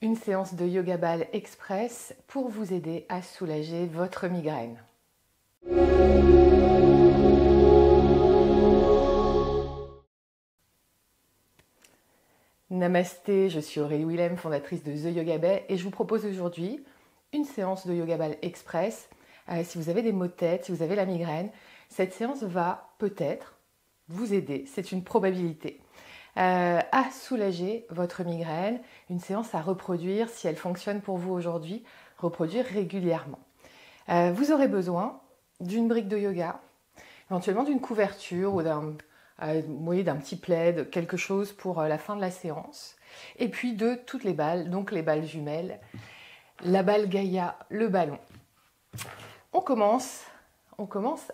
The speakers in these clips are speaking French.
une séance de Yoga Ball Express pour vous aider à soulager votre migraine. Namasté, je suis Aurélie Willem, fondatrice de The Yoga Bay et je vous propose aujourd'hui une séance de Yoga Ball Express. Si vous avez des maux de tête, si vous avez la migraine, cette séance va peut-être vous aider, c'est une probabilité, à soulager votre migraine. Une séance à reproduire, si elle fonctionne pour vous aujourd'hui, reproduire régulièrement. Vous aurez besoin d'une brique de yoga, éventuellement d'une couverture ou d'un petit plaid, quelque chose pour la fin de la séance. Et puis de toutes les balles, donc les balles jumelles, la balle Gaïa, le ballon. On commence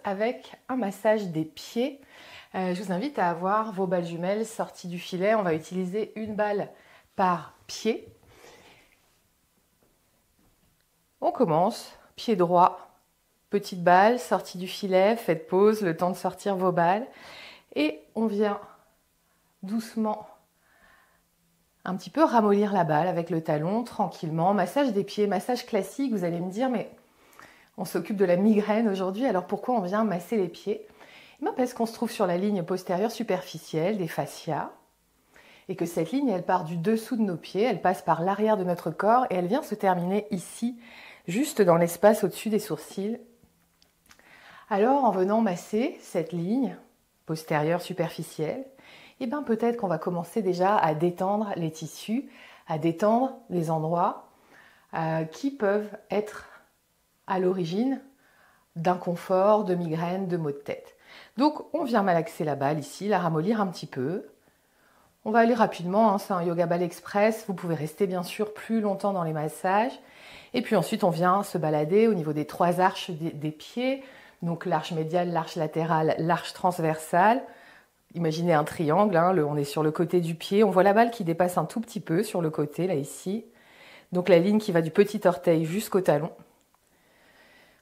avec un massage des pieds. Je vous invite à avoir vos balles jumelles sorties du filet. On va utiliser une balle par pied. On commence, pied droit, petite balle, sortie du filet, faites pause, le temps de sortir vos balles. Et on vient doucement un petit peu ramollir la balle avec le talon, tranquillement. Massage des pieds, massage classique. Vous allez me dire, mais on s'occupe de la migraine aujourd'hui, alors pourquoi on vient masser les pieds? Parce qu'on se trouve sur la ligne postérieure superficielle des fascias et que cette ligne, elle part du dessous de nos pieds, elle passe par l'arrière de notre corps et elle vient se terminer ici, juste dans l'espace au-dessus des sourcils. Alors, en venant masser cette ligne postérieure superficielle, peut-être qu'on va commencer déjà à détendre les tissus, à détendre les endroits qui peuvent être à l'origine d'inconfort, de migraine, de maux de tête. Donc, on vient malaxer la balle ici, la ramollir un petit peu. On va aller rapidement, c'est un Yoga Ball Express. Vous pouvez rester bien sûr plus longtemps dans les massages. Et puis ensuite, on vient se balader au niveau des trois arches des pieds. Donc, l'arche médiale, l'arche latérale, l'arche transversale. Imaginez un triangle, on est sur le côté du pied. On voit la balle qui dépasse un tout petit peu sur le côté, là, ici. Donc, la ligne qui va du petit orteil jusqu'au talon.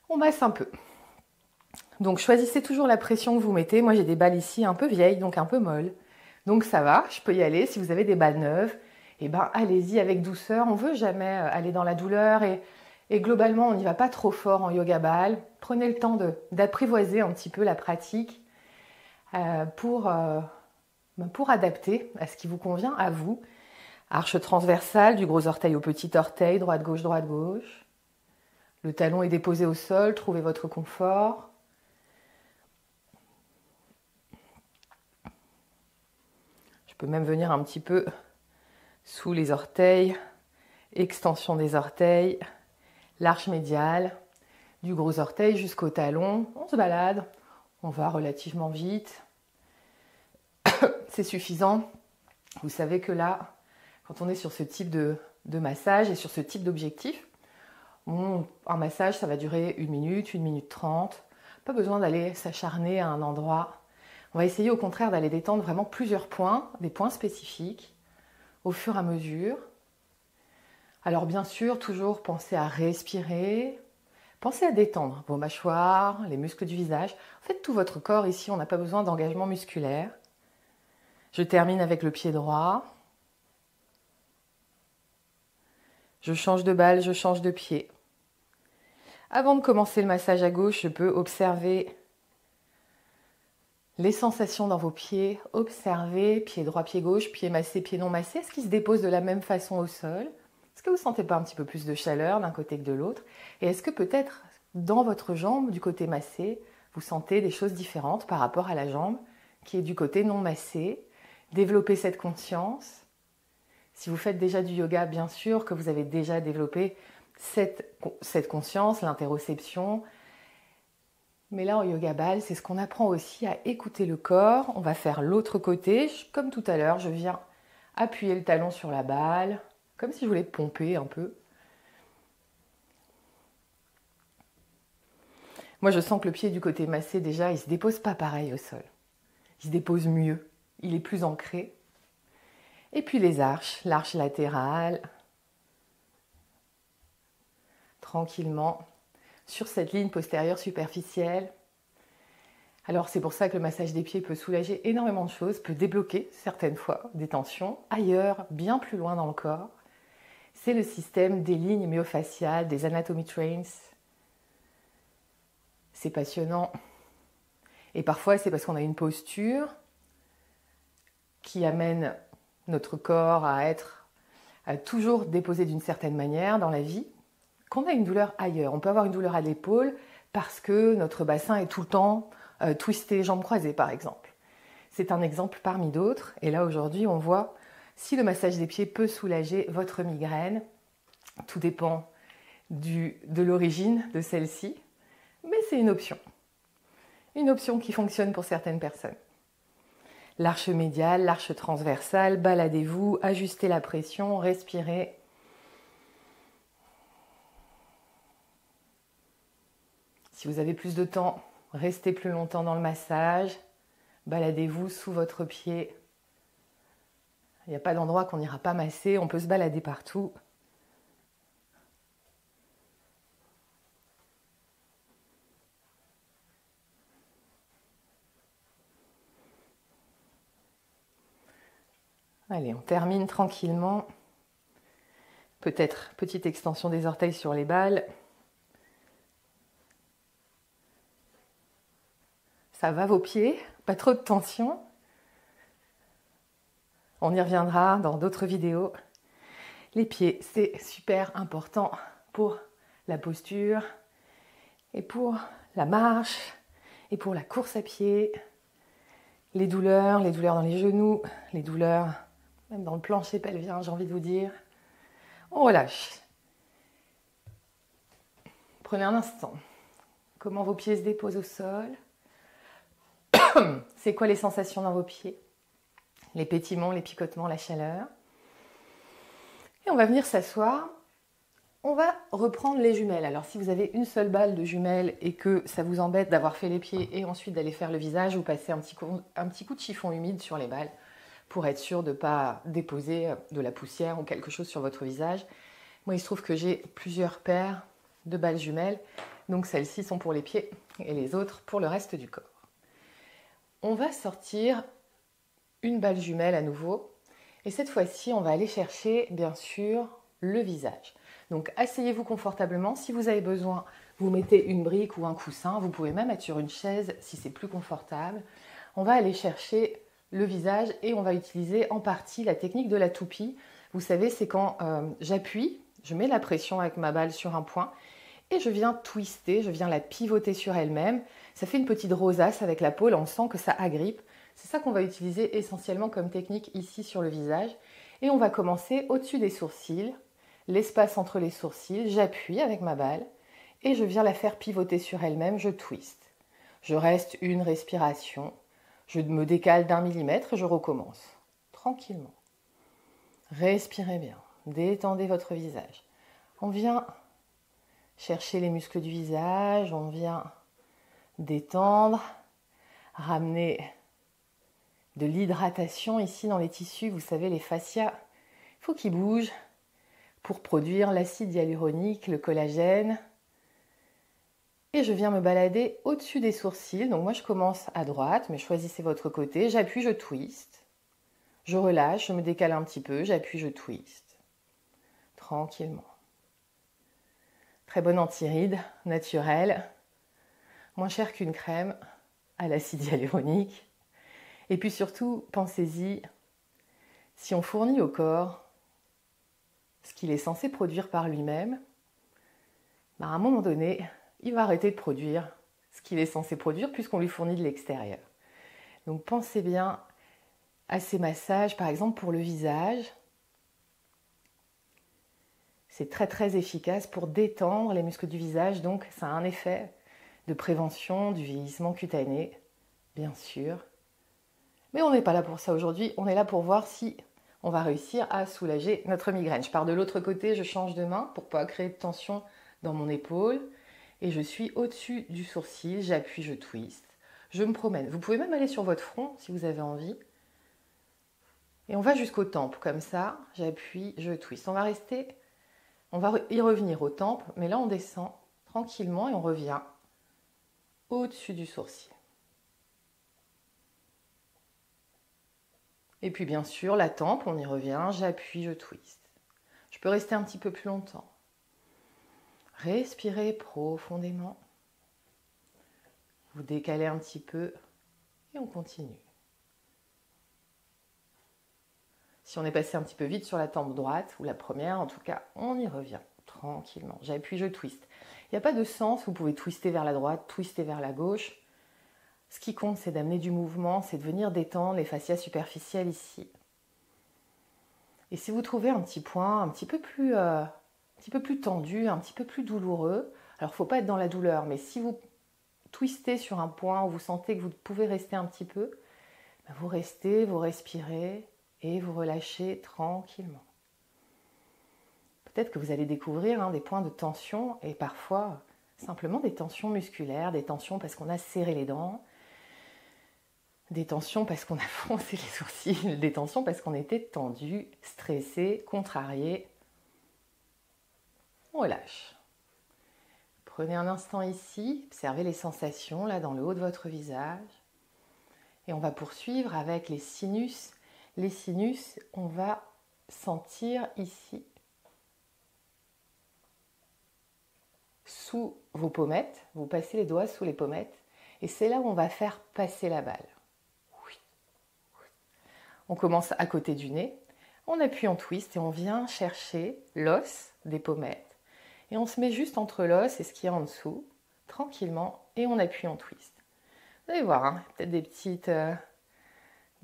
On masse un peu. Donc, choisissez toujours la pression que vous mettez. Moi, j'ai des balles ici un peu vieilles, donc un peu molles. Donc, ça va, je peux y aller. Si vous avez des balles neuves, allez-y avec douceur. On ne veut jamais aller dans la douleur. Et globalement, on n'y va pas trop fort en Yoga Ball. Prenez le temps d'apprivoiser un petit peu la pratique pour adapter à ce qui vous convient à vous. Arche transversale, du gros orteil au petit orteil, droite-gauche, droite-gauche. Le talon est déposé au sol, trouvez votre confort. Je peux même venir un petit peu sous les orteils, extension des orteils, l'arche médiale, du gros orteil jusqu'au talon. On se balade, on va relativement vite. C'est suffisant. Vous savez que là, quand on est sur ce type de massage et sur ce type d'objectif, un massage, ça va durer 1 minute 30. Pas besoin d'aller s'acharner à un endroit. On va essayer au contraire d'aller détendre vraiment plusieurs points, des points spécifiques, au fur et à mesure. Alors bien sûr, toujours pensez à respirer, pensez à détendre vos mâchoires, les muscles du visage. En fait, tout votre corps ici, on n'a pas besoin d'engagement musculaire. Je termine avec le pied droit. Je change de balle, je change de pied. Avant de commencer le massage à gauche, je peux observer les sensations dans vos pieds. Observez, pied droit, pied gauche, pied massé, pied non massé. Est-ce qu'ils se déposent de la même façon au sol? Est-ce que vous ne sentez pas un petit peu plus de chaleur d'un côté que de l'autre? Et est-ce que peut-être dans votre jambe, du côté massé, vous sentez des choses différentes par rapport à la jambe qui est du côté non massé? Développez cette conscience. Si vous faites déjà du yoga, bien sûr que vous avez déjà développé cette conscience, l'interoception. Mais là, en Yoga Ball, c'est ce qu'on apprend aussi à écouter le corps. On va faire l'autre côté. Comme tout à l'heure, je viens appuyer le talon sur la balle, comme si je voulais pomper un peu. Moi, je sens que le pied du côté massé, déjà, il ne se dépose pas pareil au sol. Il se dépose mieux. Il est plus ancré. Et puis les arches, l'arche latérale, tranquillement, sur cette ligne postérieure superficielle. Alors c'est pour ça que le massage des pieds peut soulager énormément de choses, peut débloquer certaines fois des tensions, ailleurs, bien plus loin dans le corps. C'est le système des lignes myofasciales, des anatomy trains. C'est passionnant. Et parfois, c'est parce qu'on a une posture qui amène notre corps à toujours déposer d'une certaine manière dans la vie, qu'on a une douleur ailleurs. On peut avoir une douleur à l'épaule parce que notre bassin est tout le temps twisté, jambes croisées par exemple. C'est un exemple parmi d'autres. Et là, aujourd'hui, on voit si le massage des pieds peut soulager votre migraine. Tout dépend de l'origine de celle-ci, mais c'est une option. Une option qui fonctionne pour certaines personnes. L'arche médiale, l'arche transversale, baladez-vous, ajustez la pression, respirez. Si vous avez plus de temps, restez plus longtemps dans le massage. Baladez-vous sous votre pied. Il n'y a pas d'endroit qu'on n'ira pas masser, on peut se balader partout. Allez, on termine tranquillement. Peut-être petite extension des orteils sur les balles. Ça va vos pieds? Pas trop de tension? On y reviendra dans d'autres vidéos. Les pieds, c'est super important pour la posture et pour la marche et pour la course à pied. Les douleurs dans les genoux, les douleurs même dans le plancher pelvien, j'ai envie de vous dire. On relâche. Prenez un instant. Comment vos pieds se déposent au sol? C'est quoi les sensations dans vos pieds? Les pétillements, les picotements, la chaleur. Et on va venir s'asseoir. On va reprendre les jumelles. Alors si vous avez une seule balle de jumelles et que ça vous embête d'avoir fait les pieds et ensuite d'aller faire le visage, vous passez un petit coup de chiffon humide sur les balles pour être sûr de ne pas déposer de la poussière ou quelque chose sur votre visage. Moi, il se trouve que j'ai plusieurs paires de balles jumelles. Donc celles-ci sont pour les pieds et les autres pour le reste du corps. On va sortir une balle jumelle à nouveau. Et cette fois-ci, on va aller chercher, bien sûr, le visage. Donc asseyez-vous confortablement. Si vous avez besoin, vous mettez une brique ou un coussin. Vous pouvez même être sur une chaise si c'est plus confortable. On va aller chercher le visage et on va utiliser en partie la technique de la toupie. Vous savez, c'est quand j'appuie, je mets la pression avec ma balle sur un point et je viens twister, je viens la pivoter sur elle-même. Ça fait une petite rosace avec la peau, on sent que ça agrippe. C'est ça qu'on va utiliser essentiellement comme technique ici sur le visage. Et on va commencer au-dessus des sourcils, l'espace entre les sourcils, j'appuie avec ma balle et je viens la faire pivoter sur elle-même, je twiste. Je reste une respiration, je me décale d'1 millimètre et je recommence, tranquillement. Respirez bien, détendez votre visage. On vient chercher les muscles du visage, on vient détendre, ramener de l'hydratation ici dans les tissus. Vous savez, les fascias, il faut qu'ils bougent pour produire l'acide hyaluronique, le collagène. Et je viens me balader au-dessus des sourcils. Donc moi, je commence à droite, mais choisissez votre côté. J'appuie, je twiste. Je relâche, je me décale un petit peu. J'appuie, je twiste. Tranquillement. Très bonne antiride, naturelle. Moins cher qu'une crème à l'acide hyaluronique. Et puis surtout, pensez-y, si on fournit au corps ce qu'il est censé produire par lui-même, à un moment donné, il va arrêter de produire ce qu'il est censé produire puisqu'on lui fournit de l'extérieur. Donc pensez bien à ces massages, par exemple pour le visage. C'est très très efficace pour détendre les muscles du visage, donc ça a un effet de prévention du vieillissement cutané, bien sûr. Mais on n'est pas là pour ça aujourd'hui, on est là pour voir si on va réussir à soulager notre migraine. Je pars de l'autre côté, je change de main pour ne pas créer de tension dans mon épaule. Et je suis au-dessus du sourcil, j'appuie, je twiste. Je me promène. Vous pouvez même aller sur votre front si vous avez envie. Et on va jusqu'aux tempes, comme ça, j'appuie, je twiste. On va y revenir aux tempes, mais là on descend tranquillement et on revient au-dessus du sourcil. Et puis bien sûr, la tempe, on y revient, j'appuie, je twiste. Je peux rester un petit peu plus longtemps. Respirez profondément. Vous décalez un petit peu et on continue. Si on est passé un petit peu vite sur la tempe droite, ou la première, en tout cas, on y revient tranquillement. J'appuie, je twiste. Il n'y a pas de sens, vous pouvez twister vers la droite, twister vers la gauche. Ce qui compte, c'est d'amener du mouvement, c'est de venir détendre les fascias superficielles ici. Et si vous trouvez un petit point un petit peu plus tendu, un petit peu plus douloureux, alors il ne faut pas être dans la douleur, mais si vous twistez sur un point où vous sentez que vous pouvez rester un petit peu, vous restez, vous respirez et vous relâchez tranquillement. Peut-être que vous allez découvrir des points de tension et parfois simplement des tensions musculaires, des tensions parce qu'on a serré les dents, des tensions parce qu'on a froncé les sourcils, des tensions parce qu'on était tendu, stressé, contrarié. On relâche. Prenez un instant ici, observez les sensations là dans le haut de votre visage. Et on va poursuivre avec les sinus. Les sinus, on va sentir ici, sous vos pommettes. Vous passez les doigts sous les pommettes. Et c'est là où on va faire passer la balle. On commence à côté du nez. On appuie en twist et on vient chercher l'os des pommettes. Et on se met juste entre l'os et ce qui est en dessous, tranquillement, et on appuie en twist. Vous allez voir, peut-être des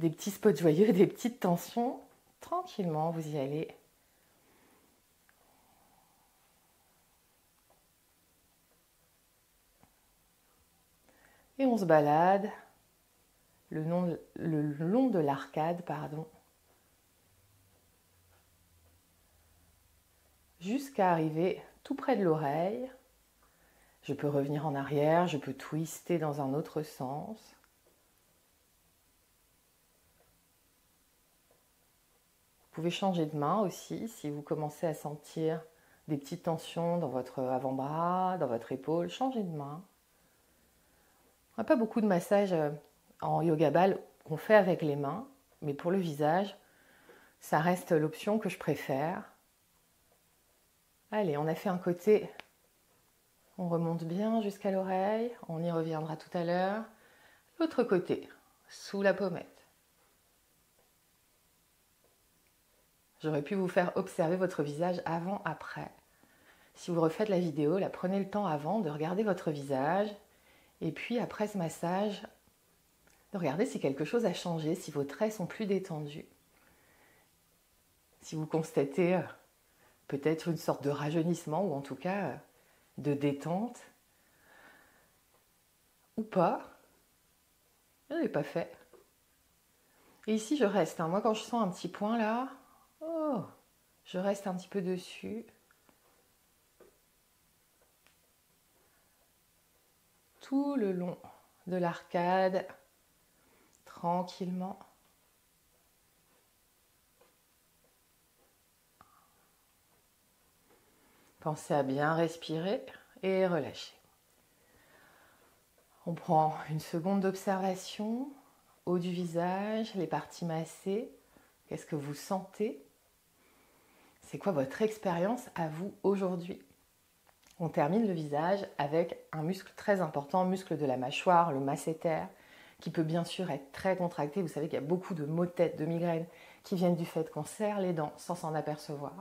petits spots joyeux, des petites tensions. Tranquillement, vous y allez. Et on se balade le long de l'arcade, jusqu'à arriver tout près de l'oreille. Je peux revenir en arrière, je peux twister dans un autre sens. Vous pouvez changer de main aussi si vous commencez à sentir des petites tensions dans votre avant-bras, dans votre épaule. Changez de main. On n'a pas beaucoup de massages en yoga ball qu'on fait avec les mains, mais pour le visage, ça reste l'option que je préfère. Allez, on a fait un côté, on remonte bien jusqu'à l'oreille, on y reviendra tout à l'heure. L'autre côté, sous la pommette. J'aurais pu vous faire observer votre visage avant-après. Si vous refaites la vidéo, prenez le temps avant de regarder votre visage et puis après ce massage, de regarder si quelque chose a changé, si vos traits sont plus détendus. Si vous constatez peut-être une sorte de rajeunissement ou en tout cas de détente ou pas, je ne l'ai pas fait. Et ici je reste, moi quand je sens un petit point là, je reste un petit peu dessus. Tout le long de l'arcade, tranquillement. Pensez à bien respirer et relâcher. On prend une seconde d'observation, haut du visage, les parties massées. Qu'est-ce que vous sentez? C'est quoi votre expérience à vous aujourd'hui? On termine le visage avec un muscle très important, le muscle de la mâchoire, le masséter, qui peut bien sûr être très contracté. Vous savez qu'il y a beaucoup de maux de tête, de migraines qui viennent du fait qu'on serre les dents sans s'en apercevoir.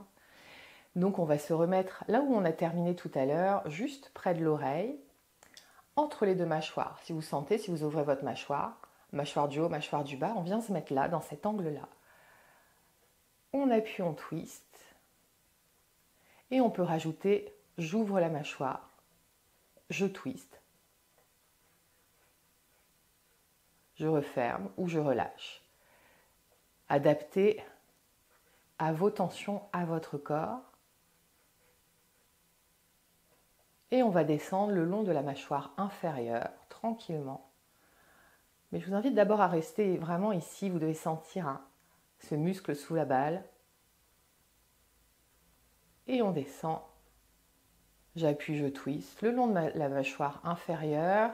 Donc on va se remettre là où on a terminé tout à l'heure, juste près de l'oreille, entre les deux mâchoires. Si vous sentez, si vous ouvrez votre mâchoire du haut, mâchoire du bas, on vient se mettre là, dans cet angle-là. On appuie, on twist. Et on peut rajouter, j'ouvre la mâchoire, je twist. Je referme ou je relâche. Adapté à vos tensions, à votre corps. Et on va descendre le long de la mâchoire inférieure, tranquillement. Mais je vous invite d'abord à rester vraiment ici. Vous devez sentir ce muscle sous la balle. Et on descend. J'appuie, je twist le long de la mâchoire inférieure.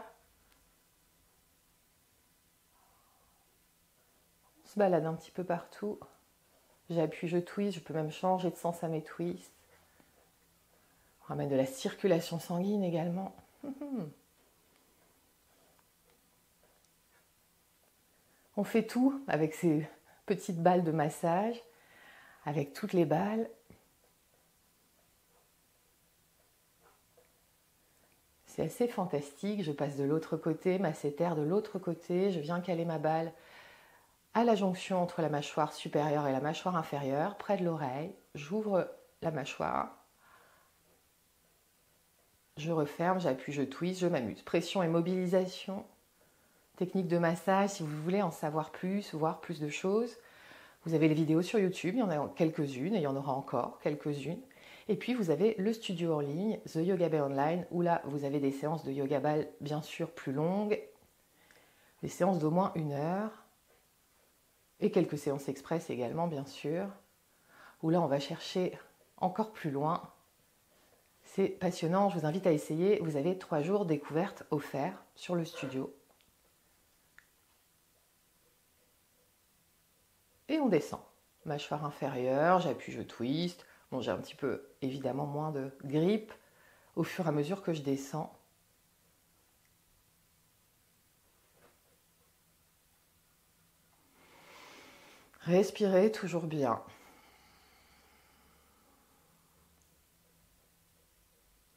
On se balade un petit peu partout. j'appuie, je twist, je peux même changer de sens à mes twists. On ramène de la circulation sanguine également. On fait tout avec ces petites balles de massage, avec toutes les balles. C'est assez fantastique, je passe de l'autre côté, masséter de l'autre côté, je viens caler ma balle à la jonction entre la mâchoire supérieure et la mâchoire inférieure, près de l'oreille. J'ouvre la mâchoire, je referme, j'appuie, je twist, je m'amuse. Pression et mobilisation, technique de massage, si vous voulez en savoir plus, voir plus de choses. Vous avez les vidéos sur YouTube, il y en a quelques-unes et il y en aura encore quelques-unes. Et puis vous avez le studio en ligne, The Yoga Bay Online, où là vous avez des séances de yoga ball bien sûr plus longues, des séances d'au moins 1 heure, et quelques séances express également bien sûr, où là on va chercher encore plus loin. C'est passionnant, je vous invite à essayer. Vous avez 3 jours découverte offerts sur le studio. Et on descend. Mâchoire inférieure, j'appuie, je twist. Bon, j'ai un petit peu, évidemment, moins de grippe au fur et à mesure que je descends. Respirez toujours bien.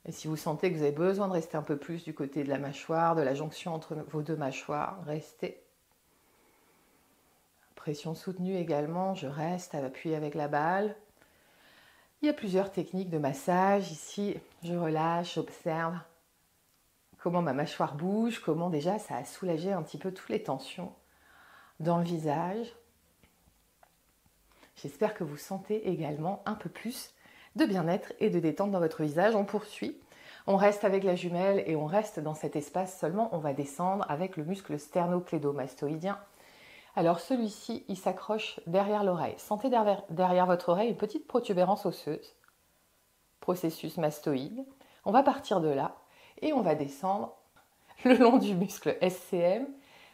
Et si vous sentez que vous avez besoin de rester un peu plus du côté de la mâchoire, de la jonction entre vos 2 mâchoires, restez. Pression soutenue également, je reste à appuyer avec la balle. Il y a plusieurs techniques de massage. Ici, je relâche, j'observe comment ma mâchoire bouge, comment déjà ça a soulagé un petit peu toutes les tensions dans le visage. J'espère que vous sentez également un peu plus de bien-être et de détente dans votre visage. On poursuit, on reste avec la jumelle et on reste dans cet espace seulement. On va descendre avec le muscle sternoclédomastoïdien. Alors celui-ci, il s'accroche derrière l'oreille. Sentez derrière votre oreille une petite protubérance osseuse, processus mastoïde. On va partir de là et on va descendre le long du muscle SCM.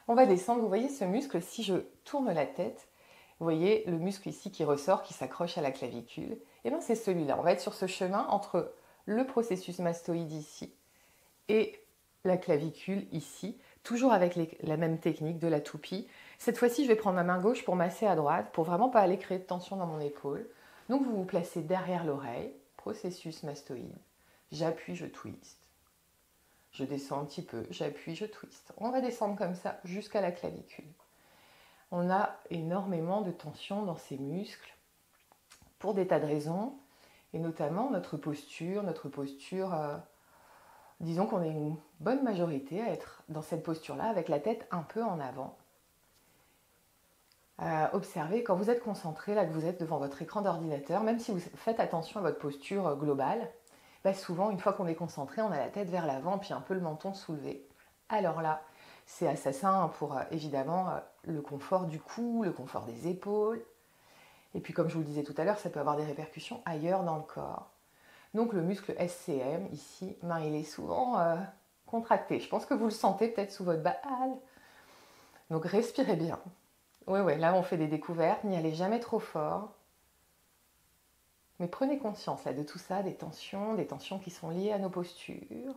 On va descendre, vous voyez ce muscle, si je tourne la tête, vous voyez le muscle ici qui ressort, qui s'accroche à la clavicule. Et bien c'est celui-là. On va être sur ce chemin entre le processus mastoïde ici et la clavicule ici, toujours avec la même technique de la toupie. Cette fois-ci, je vais prendre ma main gauche pour masser à droite, pour vraiment pas aller créer de tension dans mon épaule. Donc vous vous placez derrière l'oreille, processus mastoïde. J'appuie, je twist. Je descends un petit peu, j'appuie, je twist. On va descendre comme ça jusqu'à la clavicule. On a énormément de tension dans ces muscles pour des tas de raisons, et notamment notre posture, disons qu'on est une bonne majorité à être dans cette posture-là avec la tête un peu en avant. Observez quand vous êtes concentré, là que vous êtes devant votre écran d'ordinateur, même si vous faites attention à votre posture globale, souvent une fois qu'on est concentré, on a la tête vers l'avant puis un peu le menton soulevé. Alors là, c'est assassin pour évidemment le confort du cou, le confort des épaules. Et puis comme je vous le disais tout à l'heure, ça peut avoir des répercussions ailleurs dans le corps. Donc le muscle SCM, ici, il est souvent contracté. Je pense que vous le sentez peut-être sous votre balle. Donc respirez bien. Oui, là on fait des découvertes, n'y allez jamais trop fort. Mais prenez conscience là, de tout ça, des tensions qui sont liées à nos postures.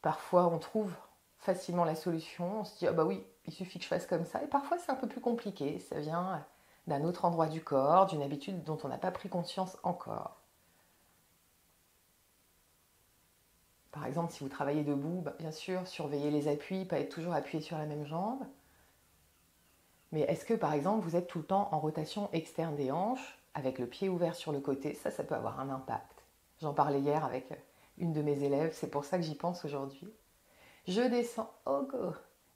Parfois on trouve facilement la solution, on se dit « ah bah oui, il suffit que je fasse comme ça ». Et parfois c'est un peu plus compliqué, ça vient d'un autre endroit du corps, d'une habitude dont on n'a pas pris conscience encore. Par exemple, si vous travaillez debout, bien sûr, surveillez les appuis, pas être toujours appuyé sur la même jambe. Mais est-ce que, par exemple, vous êtes tout le temps en rotation externe des hanches, avec le pied ouvert sur le côté? Ça peut avoir un impact. J'en parlais hier avec une de mes élèves, c'est pour ça que j'y pense aujourd'hui. Je descends, oh go!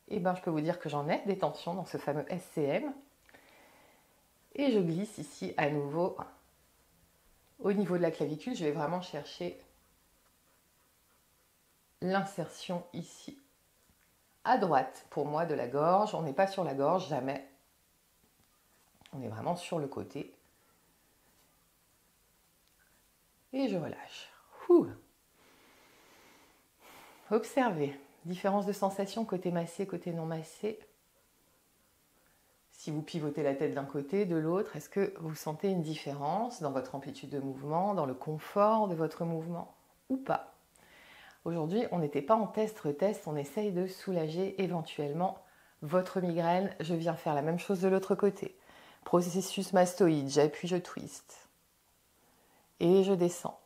Et je peux vous dire que j'en ai des tensions dans ce fameux SCM. Et je glisse ici à nouveau au niveau de la clavicule. Je vais vraiment chercher l'insertion ici, à droite, pour moi, de la gorge. On n'est pas sur la gorge, jamais. On est vraiment sur le côté. Et je relâche. Observez. Différence de sensation côté massé, côté non massé. Si vous pivotez la tête d'un côté, de l'autre, est-ce que vous sentez une différence dans votre amplitude de mouvement, dans le confort de votre mouvement ou pas? Aujourd'hui, on n'était pas en test-retest, on essaye de soulager éventuellement votre migraine. Je viens faire la même chose de l'autre côté. Processus mastoïde, j'appuie, je twiste. Et je descends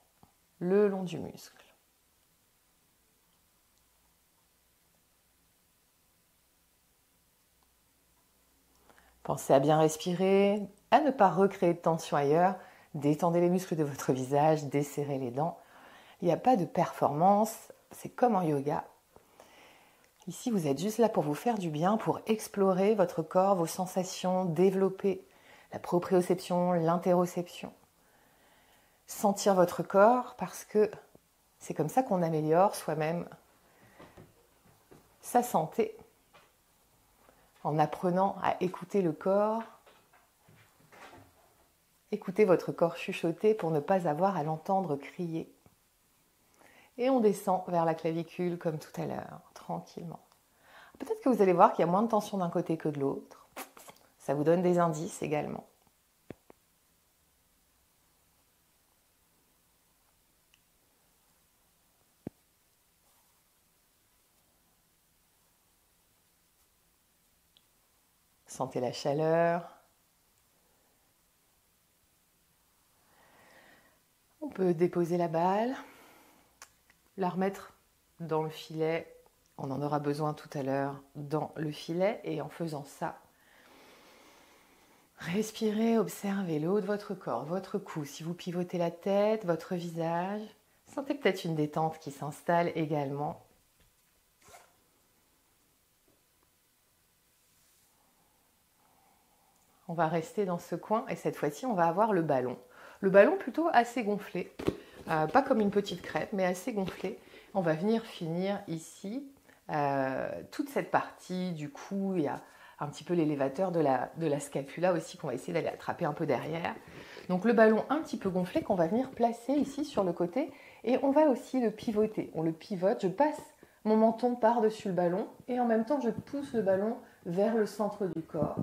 le long du muscle. Pensez à bien respirer, à ne pas recréer de tension ailleurs. Détendez les muscles de votre visage, desserrez les dents. Il n'y a pas de performance, c'est comme en yoga. Ici, vous êtes juste là pour vous faire du bien, pour explorer votre corps, vos sensations, développer la proprioception, l'interoception. Sentir votre corps parce que c'est comme ça qu'on améliore soi-même sa santé en apprenant à écouter le corps, écoutez votre corps chuchoter pour ne pas avoir à l'entendre crier. Et on descend vers la clavicule comme tout à l'heure, tranquillement. Peut-être que vous allez voir qu'il y a moins de tension d'un côté que de l'autre. Ça vous donne des indices également. Sentez la chaleur. On peut déposer la balle, la remettre dans le filet. On en aura besoin tout à l'heure dans le filet. Et en faisant ça, respirez, observez le haut de votre corps, votre cou. Si vous pivotez la tête, votre visage, sentez peut-être une détente qui s'installe également. On va rester dans ce coin et cette fois-ci, on va avoir le ballon. Le ballon plutôt assez gonflé, pas comme une petite crêpe, mais assez gonflé. On va venir finir ici toute cette partie du cou. Il y a un petit peu l'élévateur de la scapula aussi qu'on va essayer d'aller attraper un peu derrière. Donc le ballon un petit peu gonflé qu'on va venir placer ici sur le côté et on va aussi le pivoter. On le pivote, je passe mon menton par-dessus le ballon et en même temps je pousse le ballon vers le centre du corps.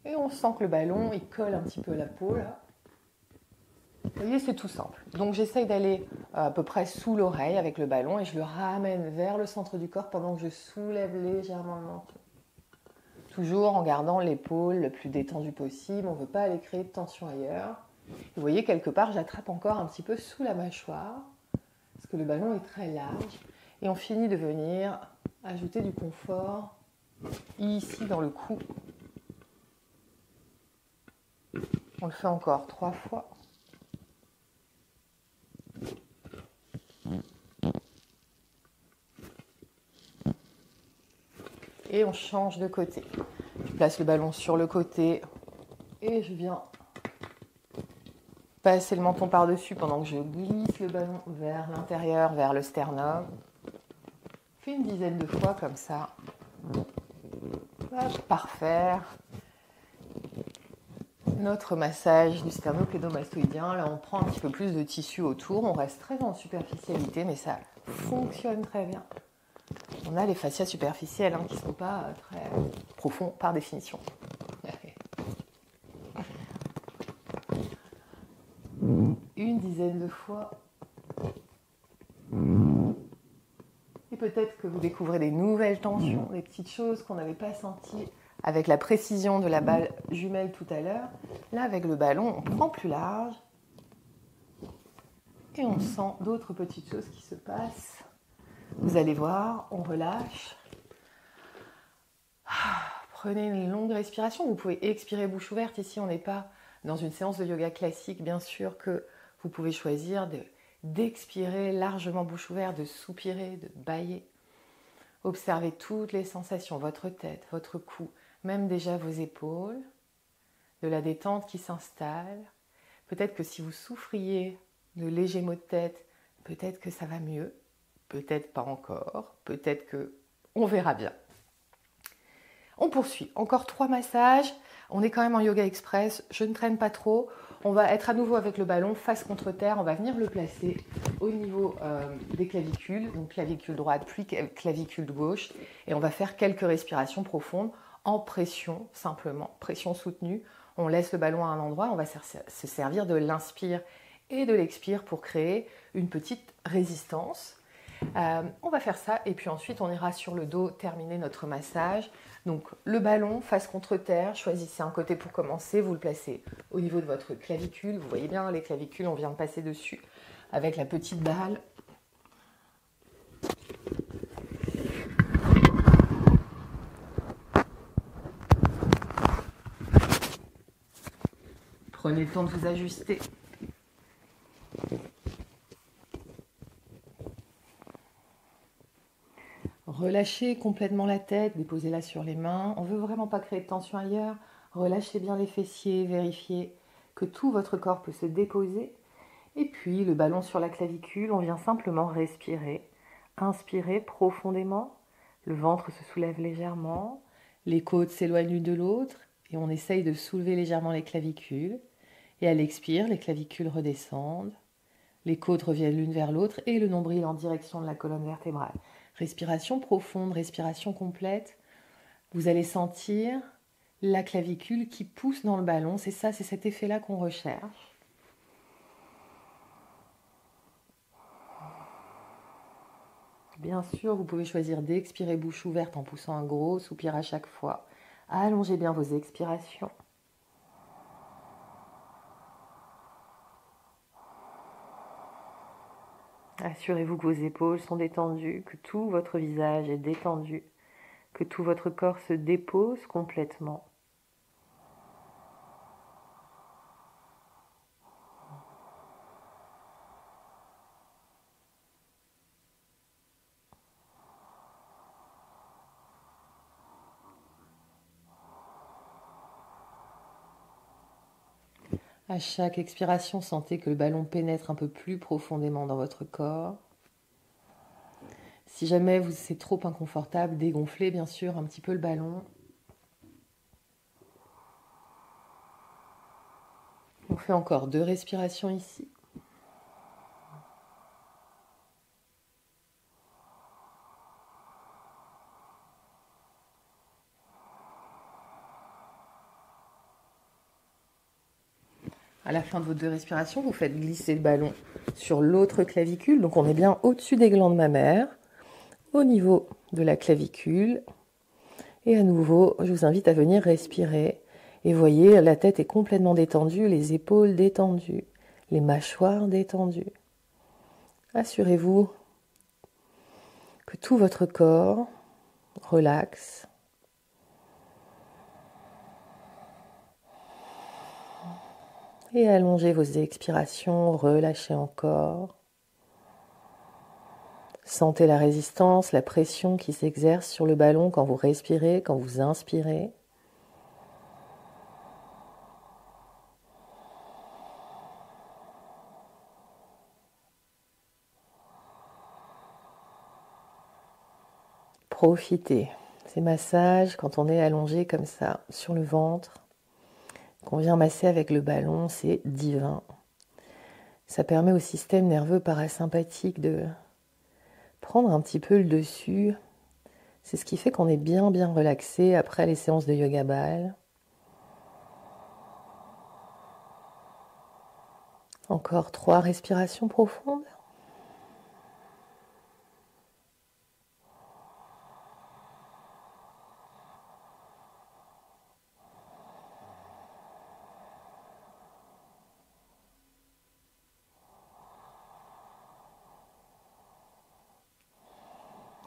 Et on sent que le ballon, il colle un petit peu la peau, là. Vous voyez, c'est tout simple. Donc j'essaye d'aller à peu près sous l'oreille avec le ballon et je le ramène vers le centre du corps pendant que je soulève légèrement le menton. Toujours en gardant l'épaule le plus détendue possible. On ne veut pas aller créer de tension ailleurs. Vous voyez, quelque part, j'attrape encore un petit peu sous la mâchoire parce que le ballon est très large. Et on finit de venir ajouter du confort ici dans le cou. On le fait encore 3 fois. Et on change de côté. Je place le ballon sur le côté et je viens passer le menton par-dessus pendant que je glisse le ballon vers l'intérieur, vers le sternum. Je fais une dizaine de fois comme ça. Hop, parfait. Notre massage du sternoclédomastoïdien, là on prend un petit peu plus de tissu autour, on reste très en superficialité mais ça fonctionne très bien. On a les fascias superficiels qui ne sont pas très profonds par définition. Une dizaine de fois. Et peut-être que vous découvrez des nouvelles tensions, des petites choses qu'on n'avait pas senties avec la précision de la balle jumelle tout à l'heure. Là, avec le ballon, on prend plus large et on sent d'autres petites choses qui se passent. Vous allez voir, on relâche. Prenez une longue respiration. Vous pouvez expirer bouche ouverte. Ici, on n'est pas dans une séance de yoga classique. Bien sûr que vous pouvez choisir d'expirer largement bouche ouverte, de soupirer, de bâiller. Observez toutes les sensations, votre tête, votre cou, même déjà vos épaules, de la détente qui s'installe. Peut-être que si vous souffriez de légers maux de tête, peut-être que ça va mieux, peut-être pas encore, peut-être que on verra bien. On poursuit, encore 3 massages, on est quand même en yoga express, je ne traîne pas trop. On va être à nouveau avec le ballon face contre terre, on va venir le placer au niveau des clavicules, donc clavicule droite puis clavicule gauche, et on va faire quelques respirations profondes en pression, simplement, pression soutenue. On laisse le ballon à un endroit, on va se servir de l'inspire et de l'expire pour créer une petite résistance. On va faire ça et puis ensuite on ira sur le dos terminer notre massage. Donc le ballon face contre terre, choisissez un côté pour commencer, vous le placez au niveau de votre clavicule. Vous voyez bien les clavicules, on vient de passer dessus avec la petite balle. Prenez le temps de vous ajuster. Relâchez complètement la tête, déposez-la sur les mains. On ne veut vraiment pas créer de tension ailleurs. Relâchez bien les fessiers, vérifiez que tout votre corps peut se déposer. Et puis le ballon sur la clavicule, on vient simplement respirer. Inspirez profondément, le ventre se soulève légèrement, les côtes s'éloignent l'une de l'autre et on essaye de soulever légèrement les clavicules. Et à l'expire, les clavicules redescendent, les côtes reviennent l'une vers l'autre et le nombril en direction de la colonne vertébrale. Respiration profonde, respiration complète. Vous allez sentir la clavicule qui pousse dans le ballon. C'est ça, c'est cet effet-là qu'on recherche. Bien sûr, vous pouvez choisir d'expirer bouche ouverte en poussant un gros soupir à chaque fois. Allongez bien vos expirations. Assurez-vous que vos épaules sont détendues, que tout votre visage est détendu, que tout votre corps se dépose complètement. À chaque expiration, sentez que le ballon pénètre un peu plus profondément dans votre corps. Si jamais c'est trop inconfortable, dégonflez bien sûr un petit peu le ballon. On fait encore 2 respirations ici. À la fin de vos 2 respirations, vous faites glisser le ballon sur l'autre clavicule. Donc on est bien au-dessus des glandes mammaires, au niveau de la clavicule. Et à nouveau, je vous invite à venir respirer. Et voyez, la tête est complètement détendue, les épaules détendues, les mâchoires détendues. Assurez-vous que tout votre corps relaxe. Et allongez vos expirations, relâchez encore. Sentez la résistance, la pression qui s'exerce sur le ballon quand vous respirez, quand vous inspirez. Profitez. Ces massages, quand on est allongé comme ça sur le ventre, qu'on vient masser avec le ballon, c'est divin. Ça permet au système nerveux parasympathique de prendre un petit peu le dessus. C'est ce qui fait qu'on est bien relaxé après les séances de yoga ball. Encore 3 respirations profondes.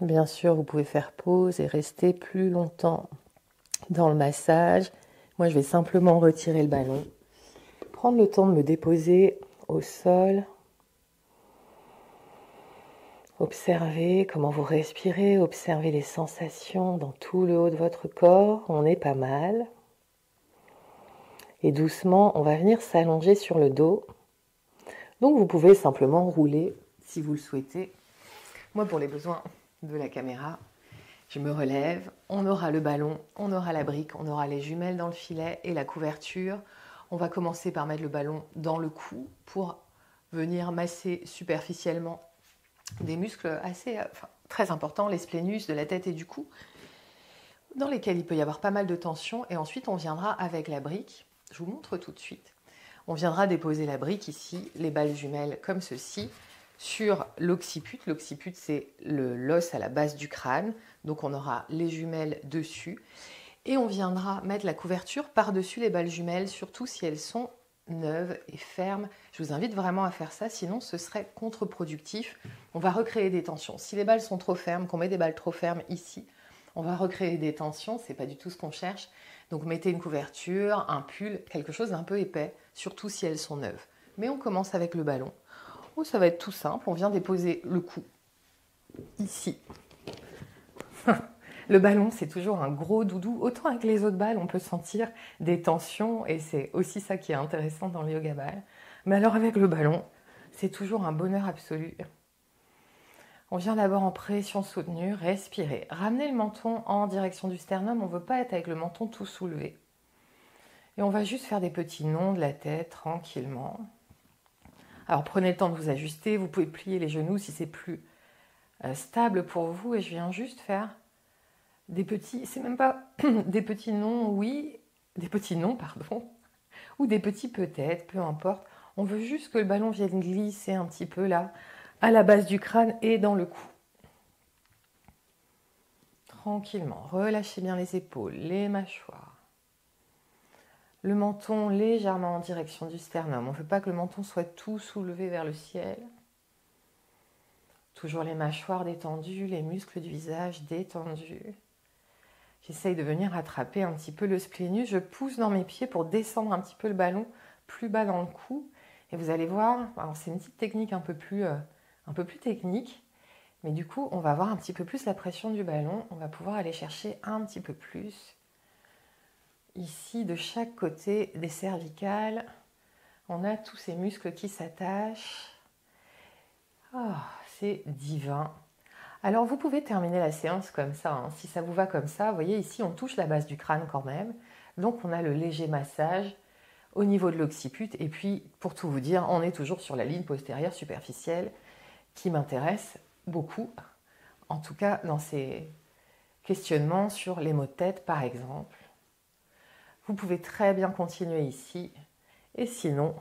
Bien sûr, vous pouvez faire pause et rester plus longtemps dans le massage. Moi, je vais simplement retirer le ballon, prendre le temps de me déposer au sol. Observez comment vous respirez, observez les sensations dans tout le haut de votre corps. On est pas mal. Et doucement, on va venir s'allonger sur le dos. Donc, vous pouvez simplement rouler si vous le souhaitez. Moi, pour les besoins de la caméra, je me relève, on aura le ballon, on aura la brique, on aura les jumelles dans le filet et la couverture. On va commencer par mettre le ballon dans le cou pour venir masser superficiellement des muscles très importants, les splénus de la tête et du cou. dans lesquels il peut y avoir pas mal de tension. Et ensuite, on viendra avec la brique. Je vous montre tout de suite. On viendra déposer la brique ici, les balles jumelles comme ceci, sur l'occiput. L'occiput, c'est l'os à la base du crâne. Donc, on aura les jumelles dessus. Et on viendra mettre la couverture par-dessus les balles jumelles, surtout si elles sont neuves et fermes. Je vous invite vraiment à faire ça, sinon ce serait contre-productif. On va recréer des tensions. Si les balles sont trop fermes, qu'on met des balles trop fermes ici, on va recréer des tensions, c'est pas du tout ce qu'on cherche. Donc mettez une couverture, un pull, quelque chose d'un peu épais, surtout si elles sont neuves. Mais on commence avec le ballon. Oh, ça va être tout simple, on vient déposer le cou ici. Le ballon, c'est toujours un gros doudou. Autant avec les autres balles, on peut sentir des tensions et c'est aussi ça qui est intéressant dans le yoga ball. Mais alors avec le ballon, c'est toujours un bonheur absolu. On vient d'abord en pression soutenue, respirer. Ramenez le menton en direction du sternum, on ne veut pas être avec le menton tout soulevé. Et on va juste faire des petits nons de la tête tranquillement. Alors prenez le temps de vous ajuster, vous pouvez plier les genoux si c'est plus stable pour vous. Et je viens juste faire des petits, c'est même pas des petits noms, oui, des petits noms, pardon, ou des petits peut-être, peu importe. On veut juste que le ballon vienne glisser un petit peu là, à la base du crâne et dans le cou. Tranquillement, relâchez bien les épaules, les mâchoires. Le menton légèrement en direction du sternum. On ne veut pas que le menton soit tout soulevé vers le ciel. Toujours les mâchoires détendues, les muscles du visage détendus. J'essaye de venir attraper un petit peu le splénus. Je pousse dans mes pieds pour descendre un petit peu le ballon plus bas dans le cou. Et vous allez voir, c'est une petite technique un peu plus technique. Mais du coup, on va avoir un petit peu plus la pression du ballon. On va pouvoir aller chercher un petit peu plus. Ici, de chaque côté des cervicales, on a tous ces muscles qui s'attachent. Oh, c'est divin. Alors, vous pouvez terminer la séance comme ça, hein. Si ça vous va comme ça, vous voyez ici, on touche la base du crâne quand même. Donc, on a le léger massage au niveau de l'occiput. Et puis, pour tout vous dire, on est toujours sur la ligne postérieure superficielle qui m'intéresse beaucoup. En tout cas, dans ces questionnements sur les maux de tête, par exemple. Vous pouvez très bien continuer ici. Et sinon,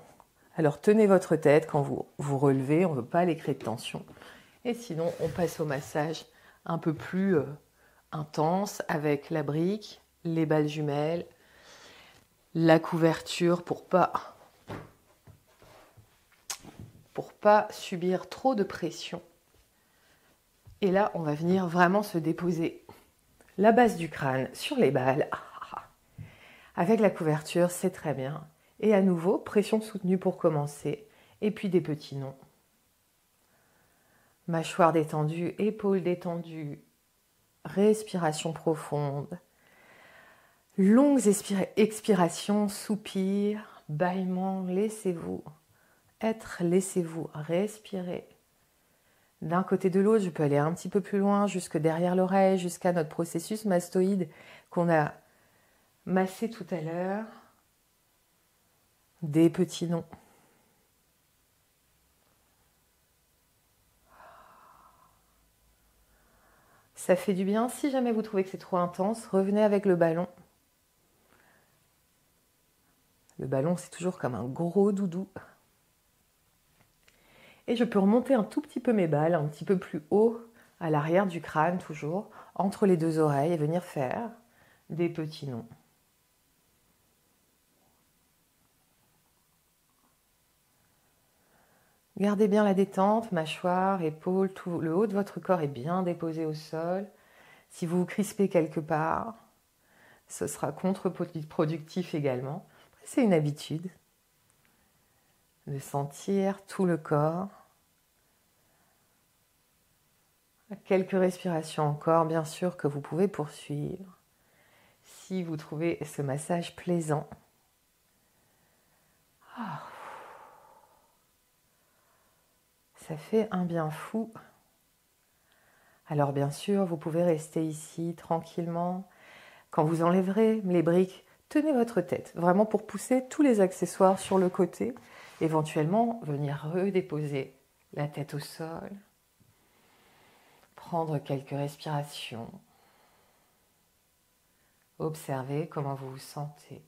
alors tenez votre tête quand vous vous relevez, on ne veut pas aller créer de tension. Et sinon, on passe au massage un peu plus intense avec la brique, les balles jumelles, la couverture pour pas subir trop de pression. Et là, on va venir vraiment se déposer la base du crâne sur les balles. Avec la couverture, c'est très bien. Et à nouveau, pression soutenue pour commencer. Et puis des petits nons. Mâchoire détendue, épaules détendues. Respiration profonde. Longues expirations, soupirs, bâillements. Laissez-vous être, laissez-vous respirer. D'un côté de l'autre, je peux aller un petit peu plus loin, jusque derrière l'oreille, jusqu'à notre processus mastoïde qu'on a massé tout à l'heure. Des petits nons. Ça fait du bien. Si jamais vous trouvez que c'est trop intense, revenez avec le ballon. Le ballon, c'est toujours comme un gros doudou. Et je peux remonter un tout petit peu mes balles, un petit peu plus haut, à l'arrière du crâne toujours, entre les deux oreilles, et venir faire des petits nons. Gardez bien la détente, mâchoire, épaules, tout le haut de votre corps est bien déposé au sol. Si vous vous crispez quelque part, ce sera contre-productif également. C'est une habitude de sentir tout le corps. Quelques respirations encore, bien sûr, que vous pouvez poursuivre si vous trouvez ce massage plaisant. Ça fait un bien fou. Alors bien sûr, vous pouvez rester ici tranquillement. Quand vous enlèverez les briques, tenez votre tête, vraiment pour pousser tous les accessoires sur le côté. Éventuellement, venir redéposer la tête au sol. Prendre quelques respirations. Observez comment vous vous sentez.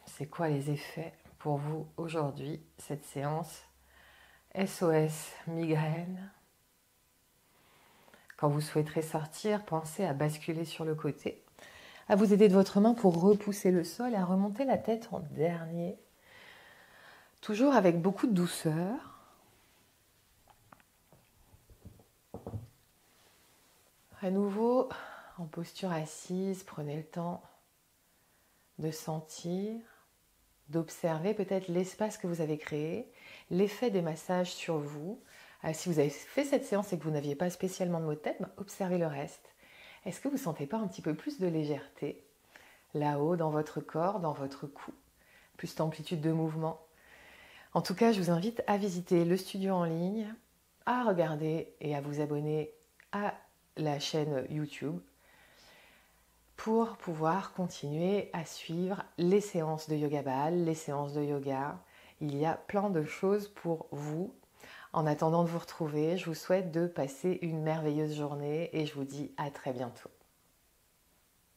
C'est quoi les effets pour vous aujourd'hui, cette séance SOS migraine? Quand vous souhaiterez sortir, pensez à basculer sur le côté, à vous aider de votre main pour repousser le sol et à remonter la tête en dernier. Toujours avec beaucoup de douceur. À nouveau, en posture assise, prenez le temps de sentir, d'observer peut-être l'espace que vous avez créé, l'effet des massages sur vous. Si vous avez fait cette séance et que vous n'aviez pas spécialement de maux de tête, observez le reste. Est-ce que vous ne sentez pas un petit peu plus de légèreté là-haut dans votre corps, dans votre cou, plus d'amplitude de mouvement? En tout cas, je vous invite à visiter le studio en ligne, à regarder et à vous abonner à la chaîne YouTube pour pouvoir continuer à suivre les séances de yoga ball, les séances de yoga. Il y a plein de choses pour vous. En attendant de vous retrouver, je vous souhaite de passer une merveilleuse journée et je vous dis à très bientôt.